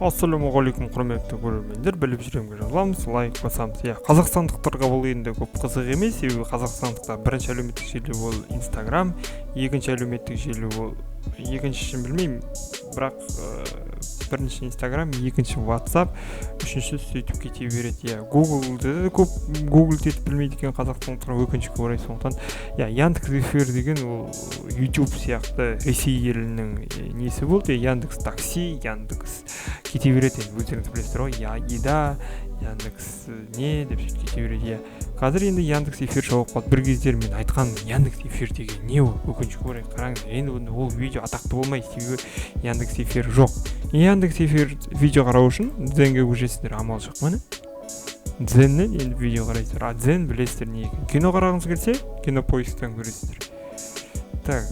Ассалаумағалейкум құрметті көрермендер, біліп жүремге жазыламыз, лайк басамыз. Қазақстандықтарға бұл енді көп қызық емес, себебі қазақстандықтар бірінші әлеуметтік желі ол Instagram, екінші әлеуметтік желі ол екіншісін білмеймін, бірақ бірінші Instagram, екінші WhatsApp, үшінші сөйтіп кете береді. Google'ды да көп Google тетіп білмейді екен қазақстандықтар, өкінішке орай. Сондықтан Яндекс.Эфир деген ол YouTube сияқты Ресей елінің несі болды. Яндекс такси, Яндекс кете береді. Өздеріңіз білесіздер ғой, еда, Яндекс не деп кете береді. Қазір енді Яндекс.Эфир жауап қалды. Бір кездер мен айтқан Яндекс.Эфир деген не ол? Өкінішке орай қараңыз, енді ол видео атақты болмайды, себебі Яндекс.Эфир жоқ. Яндекс.Эфир видео қарау үшін Дзенге көшесіздер, амал жоқ. Міне Дзеннен енді видео қарайсыздар. Дзен білесіздер не екен. Кино қарағыңыз келсе, кинопоисктен көресіздер. Так,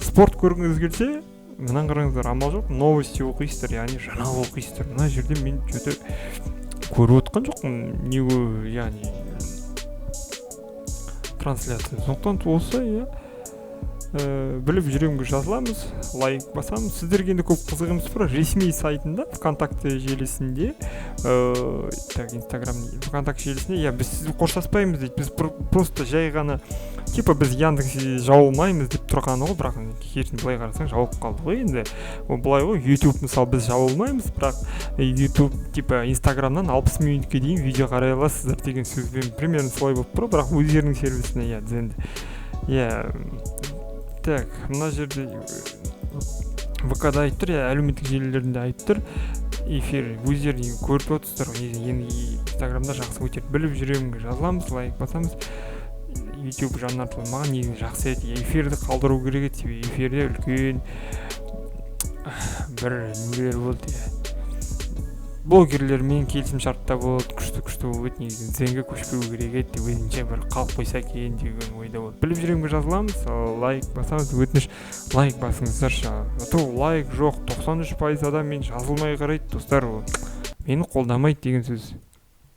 спорт көргіңіз келсе, мынан қараңыздар, амал жоқ. Новости оқисыздар, яғни жаңалық оқисыздар. Мына жерде мен жөте көріп отқан жоқпын. Не яғни трансляция. Сондықтан осы, біліп жүремге жазыламыз, лайк басамыз. Сіздерге енді көп қызық емес, бірақ ресми сайтында, ВКонтакте желісінде, Инстаграм, ВКонтакте желісінде, біз сізді қоштаспаймыз дейді. Біз просто жай ғана, типа біз Яндекс жауылмаймыз деп тұрғаны ғой, бірақ керісін былай қарасаң жауып қалды ғой енді. Былай ғой, YouTube мысалы біз жауылмаймыз, бірақ YouTube типа Инстаграмнан 60 минутке дейін видео қарай аласыздар деген сөзбен примерно солай болып тұр, бірақ өздерінің сервисіне Так, мына жерде ВК-да айтып тұр, әлеуметтік желілерінде айтып тұр. Эфир өздеріне көріп отырсыздар ғой, енді Инстаграмда жақсы көтеріп біліп жүремге жазыламыз, лайк басамыз. YouTube жаңартылды, маған негізі жақсы еді. Эфирді қалдыру керек еді, себебі эфирде үлкен бір нелер болды. Блогерлермен келісім шартта болды, күшті болды, негізі Дзенге көшпеу керек еді, өзінше бір қалып қойса екен деген ойда болды. Біліп жүремге жазыламыз, лайк басамыз, өтініш лайк басыңыздаршы. Лайк жоқ, 93% адам мен жазылмай қарайды, достар, мені қолдамайды деген сөз.